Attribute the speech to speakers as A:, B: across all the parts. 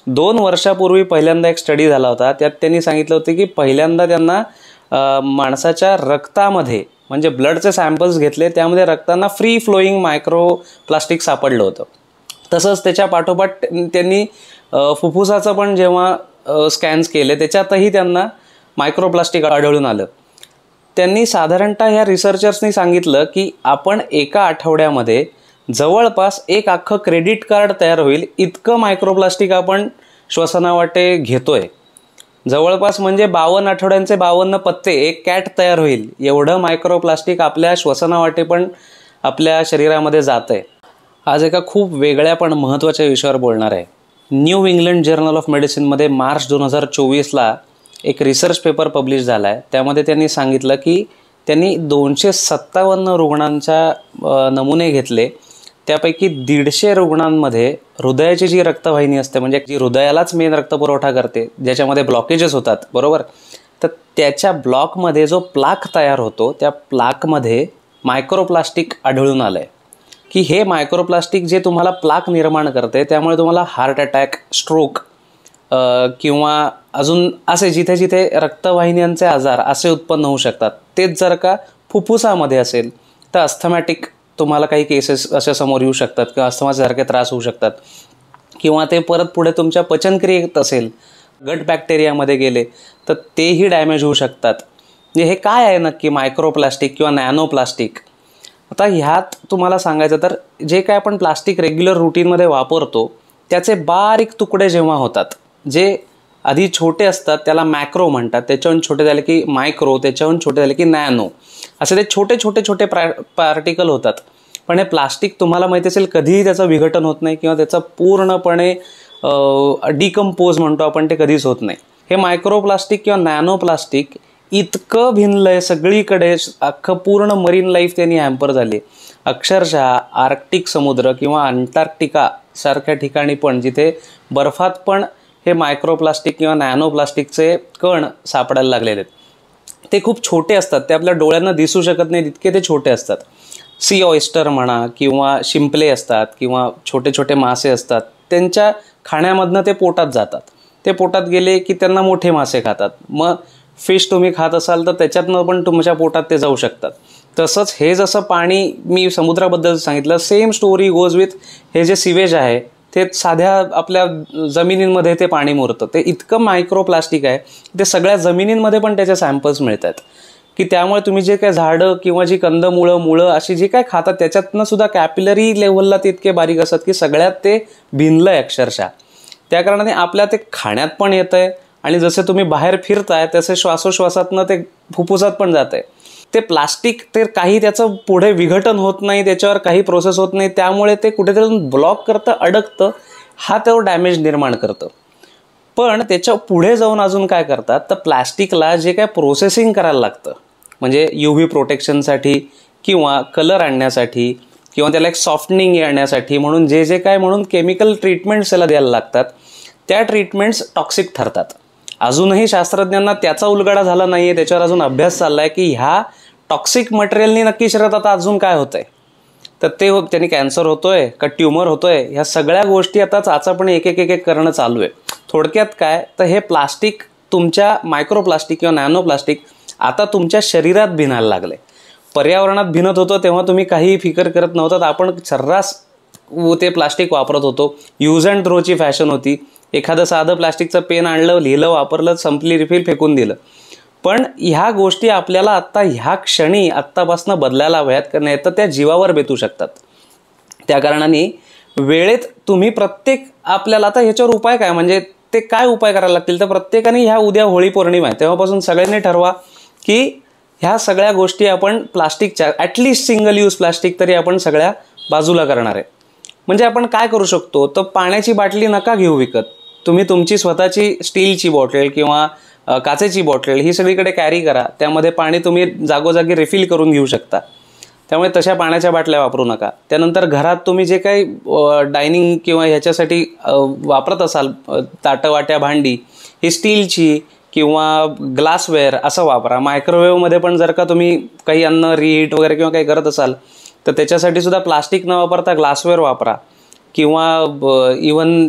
A: 2 वर्षापूर्वी पहिल्यांदा एक स्टडी झाला होता. त्यात त्यांनी सांगितलं होतं की पहिल्यांदा त्यांना माणसाच्या रक्तामध्ये म्हणजे ब्लडचे सॅम्पल्स घेतले, त्यामध्ये रक्ताना फ्री फ्लोईंग मायक्रो प्लास्टिक सापडलं होतं. तसंच त्याच्या पाठोपाठ त्यांनी फुफ्फुसाचं पण जेव्हा स्कॅन्स केले त्याच्यातही त्यांना मायक्रोप्लास्टिक आढळून आलं. त्यांनी साधारणतः ह्या रिसर्चर्सनी सांगितलं की आपण एका आठवड्यामध्ये जवळपास एक अख्खं क्रेडिट कार्ड तयार होईल इतकं मायक्रोप्लास्टिक आपण श्वसनावाटे घेतोय. जवळपास म्हणजे 52 आठवड्यांचे 52 पत्ते, एक कॅट तयार होईल एवढं मायक्रोप्लास्टिक आपल्या श्वसनावाटे पण आपल्या शरीरामध्ये जात आहे. आज एका खूप वेगळ्या पण महत्त्वाच्या विषयावर बोलणार आहे. न्यू इंग्लंड जर्नल ऑफ मेडिसिनमध्ये मार्च 2024ला एक रिसर्च पेपर पब्लिश झाला आहे. त्यामध्ये त्यांनी सांगितलं की त्यांनी 257 रुग्णांच्या नमुने घेतले. त्यापैकी 150 रुग्णांमध्ये हृदयाची जी रक्तवाहिनी असते, म्हणजे जी हृदयालाच मेन रक्तपुरवठा करते, ज्याच्यामध्ये ब्लॉकेजेस होतात बरोबर, तर त्याच्या ब्लॉकमध्ये जो प्लाक तयार होतो त्या प्लाकमध्ये मायक्रोप्लास्टिक आढळून आलं आहे. की हे मायक्रोप्लास्टिक जे तुम्हाला प्लाक निर्माण करते त्यामुळे तुम्हाला हार्ट अटॅक, स्ट्रोक किंवा अजून असे जिथे जिथे रक्तवाहिन्यांचे आजार असे उत्पन्न होऊ शकतात. तेच जर का फुफ्फुसामध्ये असेल तर अस्थमॅटिक तुम्हाला काही केसेस अशा समोर येऊ शकतात किंवा अस्थमासारखे त्रास होऊ शकतात. किंवा ते परत पुढे तुमच्या पचनक्रियेत असेल, गट बॅक्टेरियामध्ये गेले तर तेही डॅमेज होऊ शकतात. म्हणजे हे काय आहे नक्की मायक्रोप्लास्टिक किंवा नॅनो प्लास्टिक? आता ह्यात तुम्हाला सांगायचं तर जे काय आपण प्लास्टिक रेग्युलर रुटीनमध्ये वापरतो त्याचे बारीक तुकडे जेव्हा होतात, जे आधी छोटे असतात त्याला मॅक्रो म्हणतात, त्याच्याहून छोटे झाले की मायक्रो, त्याच्याहून छोटे झाले की नॅनो, असे ते छोटे छोटे छोटे पार्टिकल होतात. पण हे प्लास्टिक तुम्हाला माहिती असेल कधीही त्याचं विघटन होत नाही किंवा त्याचं पूर्णपणे डिकम्पोज म्हणतो आपण, ते कधीच होत नाही. हे मायक्रोप्लास्टिक किंवा नॅनो प्लास्टिक इतकं भिनलं आहे सगळीकडे, अख्खं पूर्ण मरीन लाईफ त्यांनी हॅम्पर झाली. अक्षरशः आर्क्टिक समुद्र किंवा अंटार्क्टिका सारख्या ठिकाणी पण जिथे बर्फात पण हे मायक्रोप्लास्टिक किंवा नॅनो प्लास्टिकचे कण सापडायला लागलेले आहेत. ते खूप छोटे असतात, ते आपल्या डोळ्यांना दिसू शकत नाही तितके ते छोटे असतात. सी ऑयस्टर म्हणा किंवा शिंपले असतात किंवा छोटे छोटे मासे असतात, त्यांच्या खाण्यामधनं ते पोटात जातात. ते पोटात गेले की त्यांना मोठे मासे खातात. मग फिश तुम्ही खात असाल तर त्याच्यातनं पण तुमच्या पोटात ते जाऊ शकतात. तसंच हे जसं पाणी मी समुद्राबद्दल सांगितलं, सेम स्टोरी गोज विथ हे जे सिवेज आहे ते साध्या आपल्या जमिनींमध्ये ते पाणी मुरतं. ते इतकं मायक्रोप्लास्टिक आहे ते सगळ्या जमिनींमध्ये पण त्याचे सॅम्पल्स मिळतात. की त्यामुळे तुम्ही जे काय झाडं किंवा जी कंदमुळं अशी जे काय खातात त्याच्यातनं सुद्धा कॅपिलरी लेव्हलला ते इतके बारीक असतात की सगळ्यात ते भिनलं आहे अक्षरशः. त्या कारणाने आपल्या ते खाण्यात पण येतं आहे आणि जसे तुम्ही बाहेर फिरताय तसे श्वासोश्वासातनं ते फुफ्फुसात पण जात आहे. ते प्लास्टिक ते काही त्याचं पुढे विघटन होत नाही, त्याच्यावर काही प्रोसेस होत नाही, त्यामुळे ते कुठेतरी ब्लॉक करतं, अडकतं, हा तो डॅमेज निर्माण करतं. पण त्याच्या पुढे जाऊन अजून काय करतात तर प्लास्टिकला जे काय प्रोसेसिंग करायला लागतं, म्हणजे UV प्रोटेक्शनसाठी किंवा कलर आणण्यासाठी किंवा त्याला एक सॉफ्टनिंग येण्यासाठी म्हणून जे काय म्हणून केमिकल ट्रीटमेंट्स त्याला द्यायला लागतात, त्या ट्रीटमेंट्स टॉक्सिक ठरतात. अजूनही शास्त्रज्ञांना त्याचा उलगडा झाला नाही आहे, त्याच्यावर अजून अभ्यास चालला आहे की ह्या टॉक्सिक मटेरियलनी नक्की शरीरात आता अजून काय होतंय. तर ते त्यांनी कॅन्सर होतोय का ट्युमर होतोय, ह्या सगळ्या गोष्टी आता चाचपणे एक एक करणं चालू आहे. थोडक्यात काय तर हे प्लास्टिक तुमच्या मायक्रोप्लास्टिक किंवा नॅनो प्लास्टिक आता तुमच्या शरीरात भिनायला लागले. पर्यावरणात भिनत होतं तेव्हा तुम्ही काही फिकर करत नव्हतात, आपण सर्रास ते प्लास्टिक वापरत होतो. यूज अँड थ्रोची फॅशन होती. एखादं साधं प्लास्टिकचं पेन आणलं, लिहिलं, वापरलं, संपली रिफिल, फेकून दिलं. पण ह्या गोष्टी आपल्याला आत्ता ह्या क्षणी आत्तापासून बदलायला हव्यात, कारण नाही तर त्या जीवावर बेतू शकतात. त्या कारणाने वेळेत तुम्ही प्रत्येक आपल्याला आता ह्याच्यावर उपाय काय, म्हणजे ते काय उपाय करायला लागतील तर प्रत्येकाने ह्या उद्या होळी पौर्णिमा आहे तेव्हापासून सगळ्यांनी ठरवा की ह्या सगळ्या गोष्टी आपण प्लास्टिकच्या ॲटलिस्ट सिंगल यूज प्लास्टिक तरी आपण सगळ्या बाजूला करणार आहे. म्हणजे आपण काय करू शकतो तर पाण्याची बाटली नका घेऊ विकत, तुम्ही तुमची स्वतःची स्टीलची बॉटल किंवा काचेची बॉटल ही सगळीकडे कॅरी करा. त्यामध्ये पाणी तुम्ही जागोजागी रिफिल करून घेऊ शकता. त्यामुळे तशा पाण्याच्या बाटल्या वापरू नका. त्यानंतर घरात तुम्ही जे काही डायनिंग किंवा ह्याच्यासाठी वापरत असाल ताटं, वाट्या, भांडी ही स्टीलची किंवा ग्लासवेअर असं वापरा. मायक्रोवेव्हमध्ये पण जर का तुम्ही काही अन्न रिहीट वगैरे किंवा काही करत असाल तर त्याच्यासाठी सुद्धा प्लास्टिक न वापरता ग्लासवेअर वापरा. किंवा इवन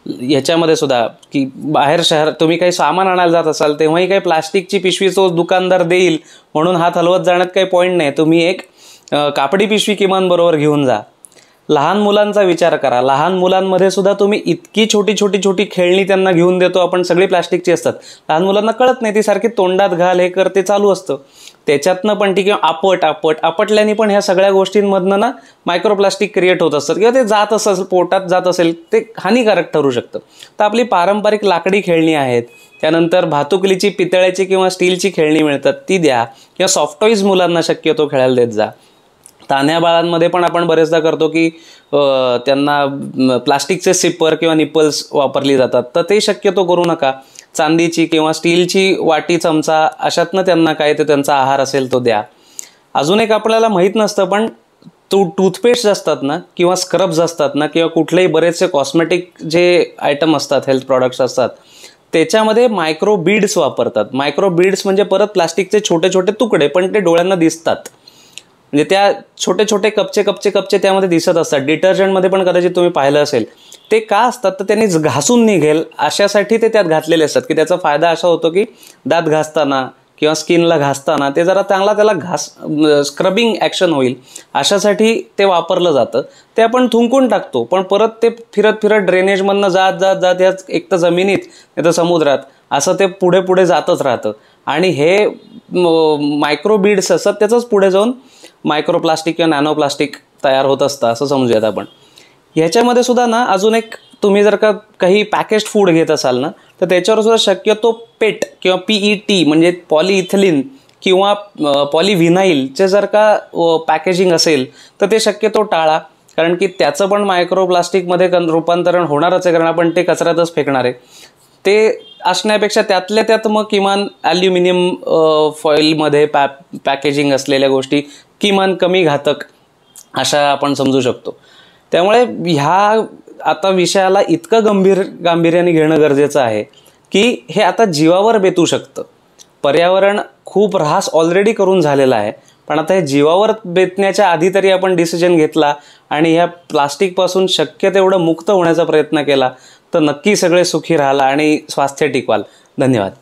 A: ह्याच्यामध्ये सुद्धा की बाहेर शहर तुम्ही काही सामान आणायला जात असाल तेव्हाही काही प्लास्टिकची पिशवी तो दुकानदार देईल म्हणून हात हलवत जाण्यात काही पॉईंट नाही. तुम्ही एक कापडी पिशवी किमान बरोबर घेऊन जा. लहान मुलांचा विचार करा. लहान मुलांमध्ये सुद्धा तुम्ही इतकी छोटी छोटी छोटी खेळणी त्यांना घेऊन देतो आपण, सगळी प्लास्टिकची असतात. लहान मुलांना कळत नाही, ती सारखी तोंडात घाल हे कर ते चालू असतं. त्याच्यातनं पण ती किंवा आपटल्याने पण ह्या सगळ्या गोष्टींमधनं ना मायक्रोप्लास्टिक क्रिएट होत असतात किंवा ते जात असेल पोटात जात असेल ते हानिकारक ठरू शकतं. तर आपली पारंपरिक लाकडी खेळणी आहेत, त्यानंतर भातुकलीची पितळ्याची किंवा स्टीलची खेळणी मिळतात ती द्या, किंवा सॉफ्ट टॉईज मुलांना शक्यतो खेळायला देत जा. तान्ह्या बाळांमध्ये पण आपण बरेचदा करतो की त्यांना प्लास्टिकचे सिपर किंवा निपल्स वापरली जातात, तर ते शक्यतो करू नका. चांदीची किंवा स्टीलची वाटी चमचा अशातनं त्यांना काय ते त्यांचा आहार असेल तो द्या. अजून एक आपल्याला माहीत नसतं पण टूथपेस्ट असतात ना किंवा स्क्रब्स असतात ना किंवा कुठलेही बरेचसे कॉस्मेटिक जे आयटम असतात, हेल्थ प्रॉडक्ट्स असतात, त्याच्यामध्ये मायक्रो बीड्स वापरतात. मायक्रो बीड्स म्हणजे परत प्लास्टिकचे छोटे छोटे तुकडे पण ते डोळ्यांना दिसतात. म्हणजे त्या छोटे छोटे कपचे त्यामध्ये दिसत असतात. डिटर्जंटमध्ये पण कदाचित तुम्ही पाहिलं असेल. ते का असतात तर त्यांनी घासून निघेल अशासाठी ते त्यात घातलेले असतात की त्याचा फायदा असा होतो की दात घासताना किंवा स्किनला घासताना ते जरा चांगला त्याला स्क्रबिंग ॲक्शन होईल अशासाठी ते वापरलं जातं. ते आपण थुंकून टाकतो पण परत ते फिरत फिरत ड्रेनेजमधनं जात या एक तर जमिनीत नाही तर समुद्रात असं ते पुढे जातच राहतं. आणि हे मायक्रो बीड्स असतात त्याचंच पुढे जाऊन मायक्रोप्लास्टिक किंवा नॅनो प्लास्टिक तयार होत असतं असं समजूयात आपण. ह्याच्यामध्ये सुद्धा ना अजून एक तुम्ही जर का काही पॅकेज्ड फूड घेत असाल ना तर त्याच्यावर सुद्धा शक्यतो पेट किंवा PET म्हणजे पॉलिइथिलीन किंवा पॉलिव्हिनाईलचे जर का पॅकेजिंग असेल तर ते शक्यतो टाळा, कारण की त्याचं पण मायक्रोप्लास्टिकमध्ये रूपांतरण होणारच आहे, कारण आपण ते कचऱ्यातच फेकणार आहे. ते असण्यापेक्षा त्यातल्या त्यात मग किमान ॲल्युमिनियम फॉईलमध्ये पॅकेजिंग असलेल्या गोष्टी किमान कमी घातक अशा आपण समजू शकतो. त्यामुळे ह्या आता विषयाला इतकं गांभीर्याने घेणं गरजेचं आहे की हे आता जीवावर बेतू शकतं. पर्यावरण खूप ऱ्हास ऑलरेडी करून झालेला आहे, पण आता हे जीवावर बेतण्याच्या आधी तरी आपण डिसिजन घेतला आणि ह्या प्लास्टिकपासून शक्य तेवढं मुक्त होण्याचा प्रयत्न केला तर नक्की सगळे सुखी राहाल आणि स्वास्थ्य टिकवाल. धन्यवाद.